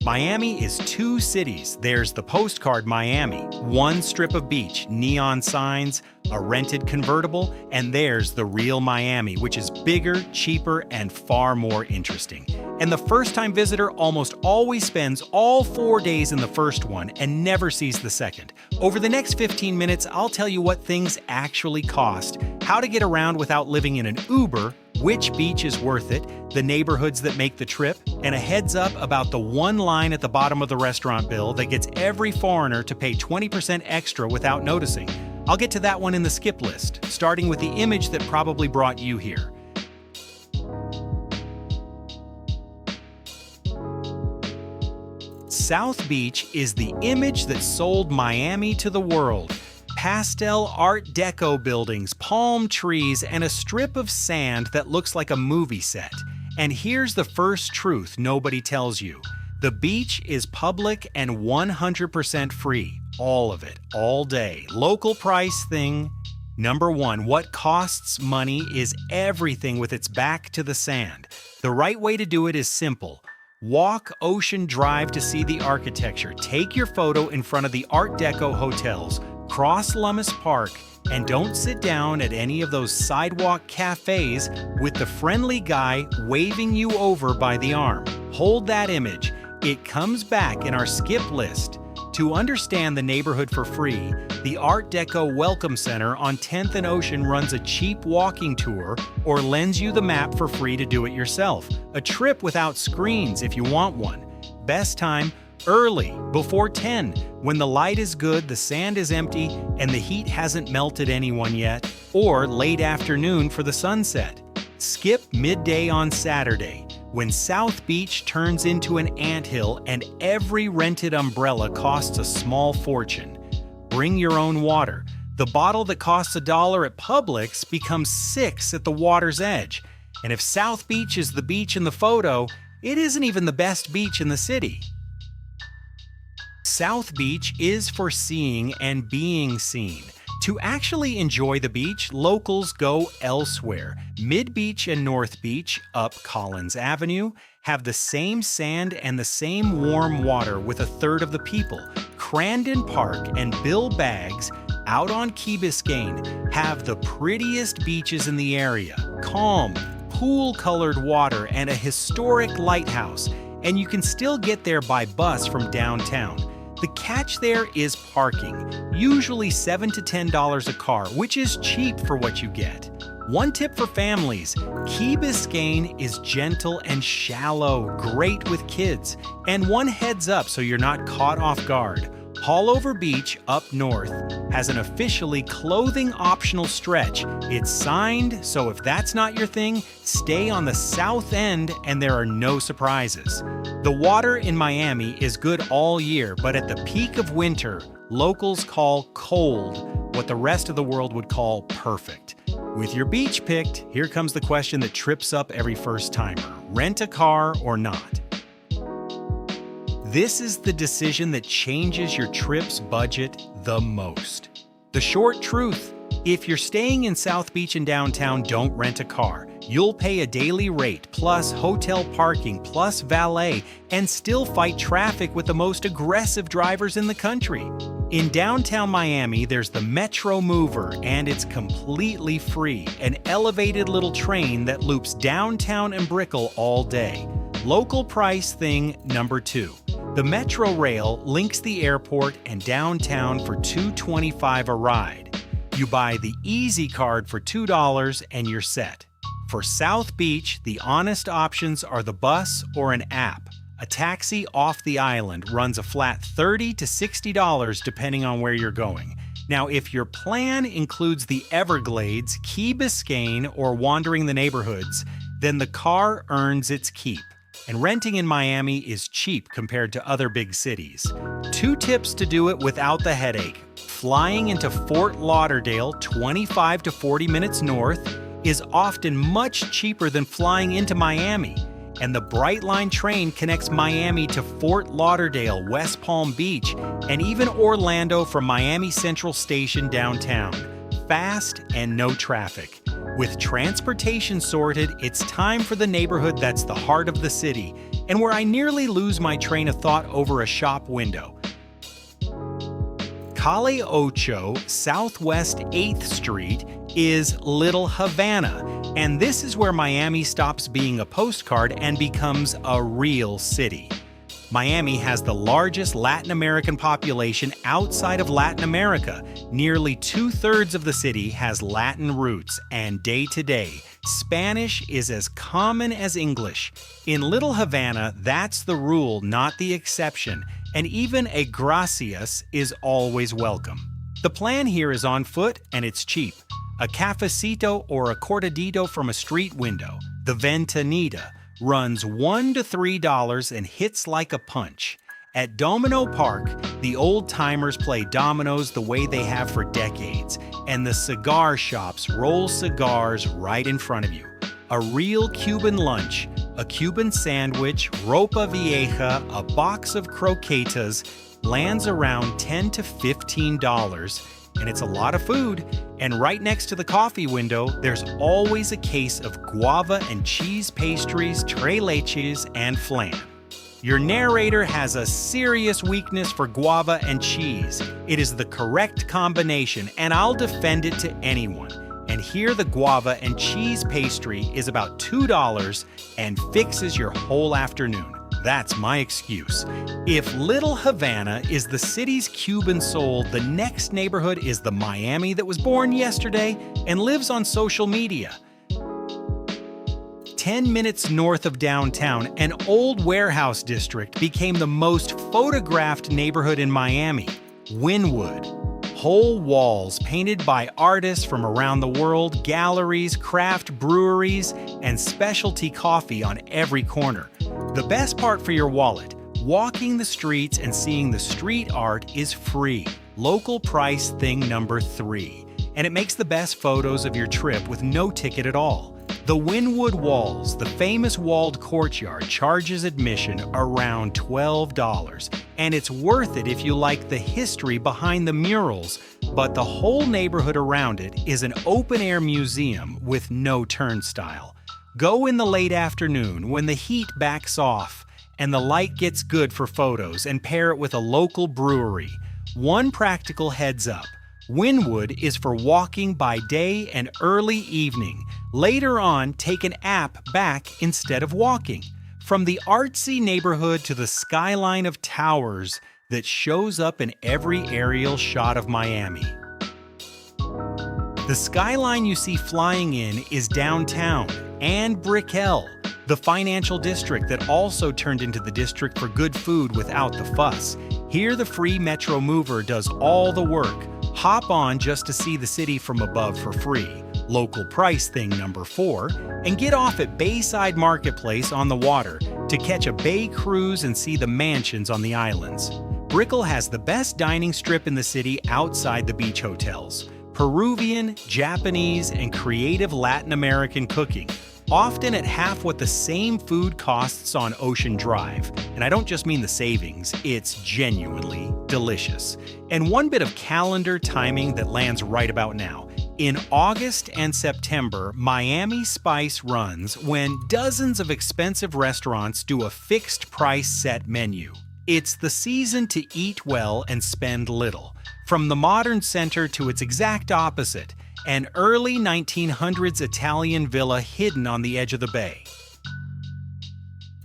Miami is two cities. There's the postcard Miami, one strip of beach, neon signs, a rented convertible, and there's the real Miami, which is bigger, cheaper, and far more interesting. And the first-time visitor almost always spends all 4 days in the first one and never sees the second. Over the next 15 minutes, I'll tell you what things actually cost, how to get around without living in an Uber, which beach is worth it, the neighborhoods that make the trip, and a heads up about the one line at the bottom of the restaurant bill that gets every foreigner to pay 20% extra without noticing. I'll get to that one in the skip list, starting with the image that probably brought you here. South Beach is the image that sold Miami to the world. Pastel Art Deco buildings, palm trees, and a strip of sand that looks like a movie set. And here's the first truth nobody tells you. The beach is public and 100% free. All of it, all day. Local price thing. Number one, what costs money is everything with its back to the sand. The right way to do it is simple. Walk Ocean Drive to see the architecture. Take your photo in front of the Art Deco hotels. Cross Lummis Park, and don't sit down at any of those sidewalk cafes with the friendly guy waving you over by the arm. Hold that image. It comes back in our skip list. To understand the neighborhood for free, the Art Deco Welcome Center on 10th and Ocean runs a cheap walking tour or lends you the map for free to do it yourself. A trip without screens if you want one. Best time, early, before 10, when the light is good, the sand is empty, and the heat hasn't melted anyone yet, or late afternoon for the sunset. Skip midday on Saturday, when South Beach turns into an anthill and every rented umbrella costs a small fortune. Bring your own water. The bottle that costs $1 at Publix becomes $6 at the water's edge. And if South Beach is the beach in the photo, it isn't even the best beach in the city. South Beach is for seeing and being seen. To actually enjoy the beach, locals go elsewhere. Mid Beach and North Beach, up Collins Avenue, have the same sand and the same warm water with a third of the people. Crandon Park and Bill Baggs, out on Key Biscayne, have the prettiest beaches in the area. Calm, pool-colored water and a historic lighthouse. And you can still get there by bus from downtown. The catch there is parking, usually $7 to $10 a car, which is cheap for what you get. One tip for families, Key Biscayne is gentle and shallow, great with kids. And one heads up so you're not caught off guard. Haulover Beach up north has an officially clothing-optional stretch. It's signed, so if that's not your thing, stay on the south end and there are no surprises. The water in Miami is good all year, but at the peak of winter, locals call cold what the rest of the world would call perfect. With your beach picked, here comes the question that trips up every first-timer. Rent a car or not? This is the decision that changes your trip's budget the most. The short truth, if you're staying in South Beach and downtown, don't rent a car. You'll pay a daily rate, plus hotel parking, plus valet, and still fight traffic with the most aggressive drivers in the country. In downtown Miami, there's the Metro Mover, and it's completely free, an elevated little train that loops downtown and Brickell all day. Local price thing number 2. The Metro Rail links the airport and downtown for $2.25 a ride. You buy the Easy Card for $2 and you're set. For South Beach, the honest options are the bus or an app. A taxi off the island runs a flat $30 to $60 depending on where you're going. Now, if your plan includes the Everglades, Key Biscayne, or wandering the neighborhoods, then the car earns its keep. And renting in Miami is cheap compared to other big cities. 2 tips to do it without the headache. Flying into Fort Lauderdale, 25 to 40 minutes north, is often much cheaper than flying into Miami. And the Brightline train connects Miami to Fort Lauderdale, West Palm Beach, and even Orlando from Miami Central Station downtown. Fast and no traffic. With transportation sorted, it's time for the neighborhood that's the heart of the city. and where I nearly lose my train of thought over a shop window. Calle Ocho, Southwest 8th Street, is Little Havana, and this is where Miami stops being a postcard and becomes a real city. Miami has the largest Latin American population outside of Latin America. Nearly 2/3 of the city has Latin roots, and day to day, Spanish is as common as English. In Little Havana, that's the rule, not the exception, and even a gracias is always welcome. The plan here is on foot, and it's cheap. A cafecito or a cortadito from a street window, the ventanita, runs $1 to $3 and hits like a punch. At Domino Park, the old-timers play dominoes the way they have for decades, and the cigar shops roll cigars right in front of you. A real Cuban lunch, a Cuban sandwich, ropa vieja, a box of croquetas lands around $10 to $15, and it's a lot of food. And right next to the coffee window, there's always a case of guava and cheese pastries, tres leches, and flan. Your narrator has a serious weakness for guava and cheese. It is the correct combination, and I'll defend it to anyone. And here the guava and cheese pastry is about $2 and fixes your whole afternoon. That's my excuse. If Little Havana is the city's Cuban soul, the next neighborhood is the Miami that was born yesterday and lives on social media. 10 minutes north of downtown, an old warehouse district became the most photographed neighborhood in Miami, Wynwood. Whole walls painted by artists from around the world, galleries, craft breweries, and specialty coffee on every corner. The best part for your wallet, walking the streets and seeing the street art is free. Local price thing number 3. And it makes the best photos of your trip with no ticket at all. The Wynwood Walls, the famous walled courtyard, charges admission around $12, and it's worth it if you like the history behind the murals, but the whole neighborhood around it is an open-air museum with no turnstile. Go in the late afternoon when the heat backs off and the light gets good for photos, and pair it with a local brewery. One practical heads up. Wynwood is for walking by day and early evening. Later on, take an app back instead of walking. From the artsy neighborhood to the skyline of towers that shows up in every aerial shot of Miami. The skyline you see flying in is downtown and Brickell, the financial district that also turned into the district for good food without the fuss. Here the free Metro Mover does all the work. Hop on just to see the city from above for free, local price thing number 4, and get off at Bayside Marketplace on the water to catch a bay cruise and see the mansions on the islands. Brickell has the best dining strip in the city outside the beach hotels. Peruvian, Japanese, and creative Latin American cooking, often at half what the same food costs on Ocean Drive. And I don't just mean the savings, it's genuinely delicious. And one bit of calendar timing that lands right about now. In August and September, Miami Spice runs when dozens of expensive restaurants do a fixed price set menu. It's the season to eat well and spend little. From the modern center to its exact opposite, an early 1900s Italian villa hidden on the edge of the bay.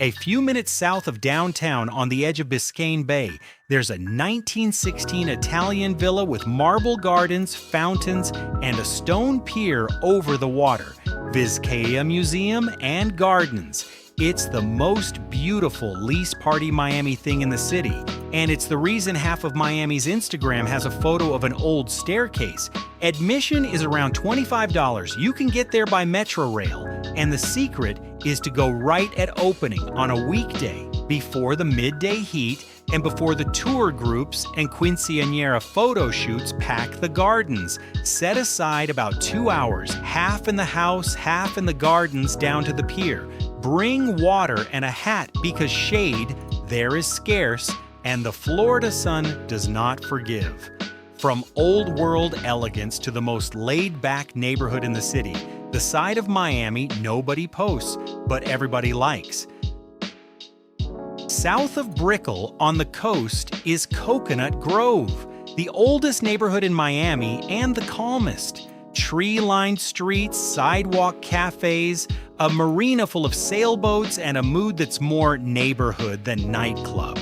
A few minutes south of downtown on the edge of Biscayne Bay, there's a 1916 Italian villa with marble gardens, fountains, and a stone pier over the water, Vizcaya Museum and Gardens. It's the most beautiful lease party Miami thing in the city, and it's the reason half of Miami's Instagram has a photo of an old staircase. Admission is around $25. You can get there by Metro Rail, and the secret is to go right at opening on a weekday, before the midday heat and before the tour groups and quinceañera photo shoots pack the gardens. Set aside about 2 hours, half in the house, half in the gardens down to the pier. Bring water and a hat because shade there is scarce, and the Florida sun does not forgive. From old world elegance to the most laid-back neighborhood in the city, the side of Miami nobody posts, but everybody likes. South of Brickell on the coast is Coconut Grove, the oldest neighborhood in Miami and the calmest. Tree-lined streets, sidewalk cafes, a marina full of sailboats, and a mood that's more neighborhood than nightclub.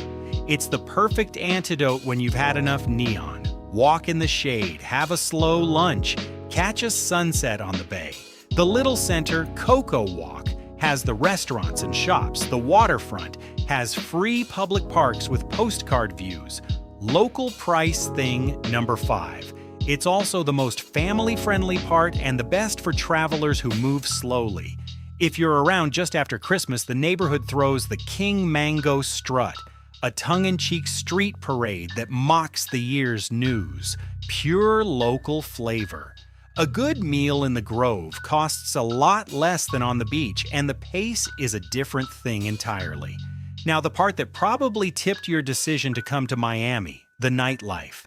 It's the perfect antidote when you've had enough neon. Walk in the shade, have a slow lunch, catch a sunset on the bay. The little center, Coco Walk, has the restaurants and shops. The waterfront has free public parks with postcard views. Local price thing number 5. It's also the most family-friendly part and the best for travelers who move slowly. If you're around just after Christmas, the neighborhood throws the King Mango Strut, a tongue-in-cheek street parade that mocks the year's news. Pure local flavor. A good meal in the Grove costs a lot less than on the beach, and the pace is a different thing entirely. Now, the part that probably tipped your decision to come to Miami, the nightlife.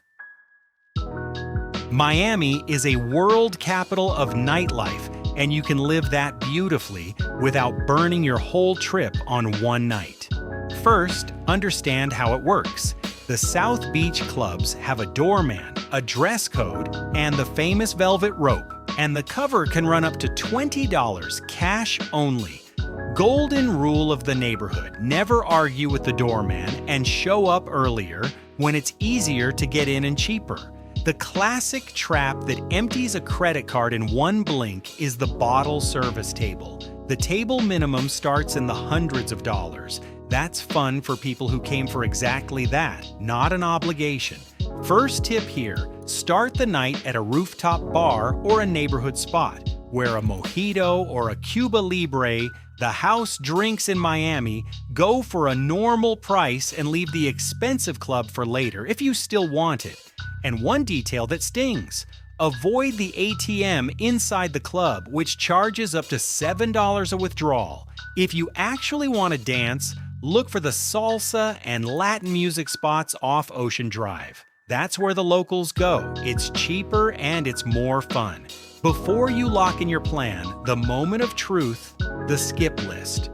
Miami is a world capital of nightlife, and you can live that beautifully without burning your whole trip on one night. First, understand how it works. The South Beach clubs have a doorman, a dress code, and the famous velvet rope, and the cover can run up to $20 cash only. Golden rule of the neighborhood: never argue with the doorman and show up earlier when it's easier to get in and cheaper. The classic trap that empties a credit card in one blink is the bottle service table. The table minimum starts in the hundreds of dollars. That's fun for people who came for exactly that, not an obligation. First tip here: start the night at a rooftop bar or a neighborhood spot. Wear a mojito or a Cuba Libre. The house drinks in Miami go for a normal price and leave the expensive club for later if you still want it. And one detail that stings: avoid the ATM inside the club, which charges up to $7 a withdrawal. If you actually want to dance, look for the salsa and Latin music spots off Ocean Drive. That's where the locals go. It's cheaper and it's more fun. Before you lock in your plan, the moment of truth, the skip list.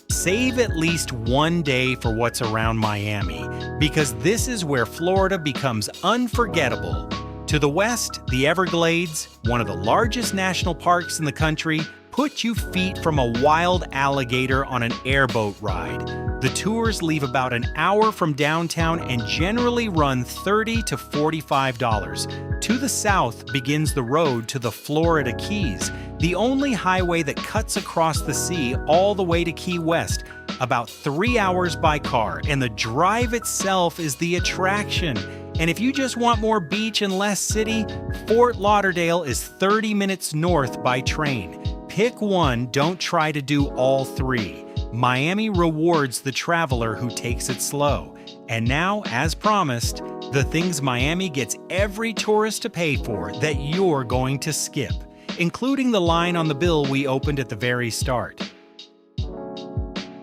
Save at least one day for what's around Miami, because this is where Florida becomes unforgettable. To the west, the Everglades, one of the largest national parks in the country, put you feet from a wild alligator on an airboat ride. The tours leave about an hour from downtown and generally run $30 to $45. To the south begins the road to the Florida Keys, the only highway that cuts across the sea all the way to Key West, about 3 hours by car, and the drive itself is the attraction. And if you just want more beach and less city, Fort Lauderdale is 30 minutes north by train. Pick one, don't try to do all three. Miami rewards the traveler who takes it slow. And now, as promised, the things Miami gets every tourist to pay for that you're going to skip, including the line on the bill we opened at the very start.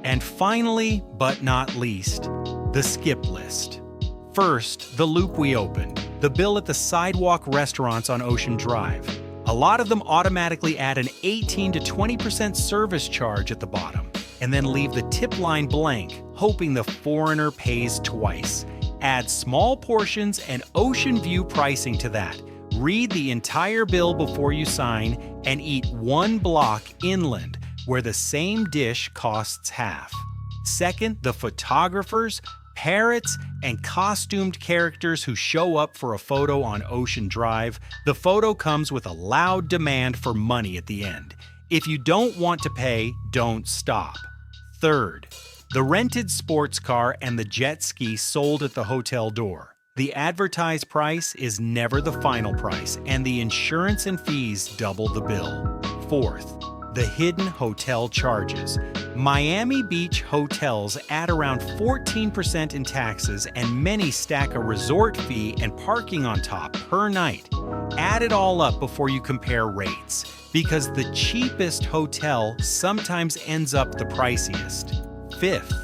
And finally, but not least, the skip list. First, the loop we opened, the bill at the sidewalk restaurants on Ocean Drive. A lot of them automatically add an 18 to 20% service charge at the bottom, and then leave the tip line blank, hoping the foreigner pays twice. Add small portions and ocean view pricing to that. Read the entire bill before you sign, and eat one block inland, where the same dish costs half. Second, the photographers, parrots, and costumed characters who show up for a photo on Ocean Drive. The photo comes with a loud demand for money at the end. If you don't want to pay, don't stop. Third, the rented sports car and the jet ski sold at the hotel door. The advertised price is never the final price, and the insurance and fees double the bill. Fourth, the hidden hotel charges. Miami Beach hotels add around 14% in taxes, and many stack a resort fee and parking on top per night. Add it all up before you compare rates, because the cheapest hotel sometimes ends up the priciest. Fifth,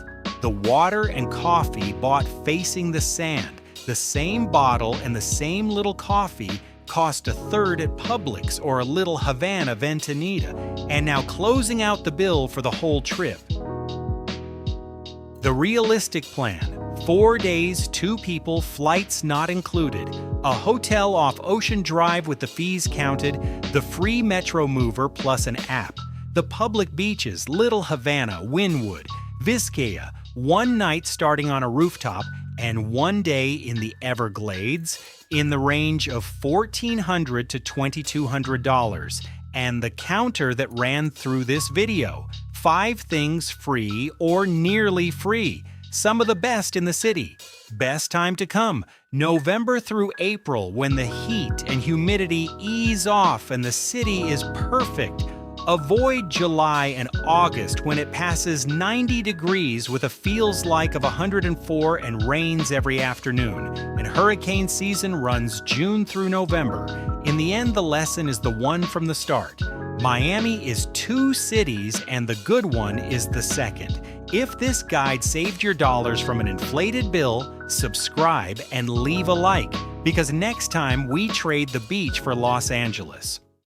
the water and coffee bought facing the sand. The same bottle and the same little coffee cost a third at Publix or a little Havana Ventanita, and now closing out the bill for the whole trip. The realistic plan: 4 days, 2 people, flights not included, a hotel off Ocean Drive with the fees counted, the free Metro mover plus an app, the public beaches, Little Havana, Wynwood, Vizcaya, 1 night starting on a rooftop, and 1 day in the Everglades, in the range of $1,400 to $2,200. And the counter that ran through this video: 5 things free or nearly free, some of the best in the city. Best time to come: November through April, when the heat and humidity ease off and the city is perfect. Avoid July and August, when it passes 90 degrees with a feels like of 104 and rains every afternoon. And hurricane season runs June through November. In the end, the lesson is the one from the start: Miami is 2 cities and the good one is the second. If this guide saved your dollars from an inflated bill, subscribe and leave a like, because next time we trade the beach for Los Angeles.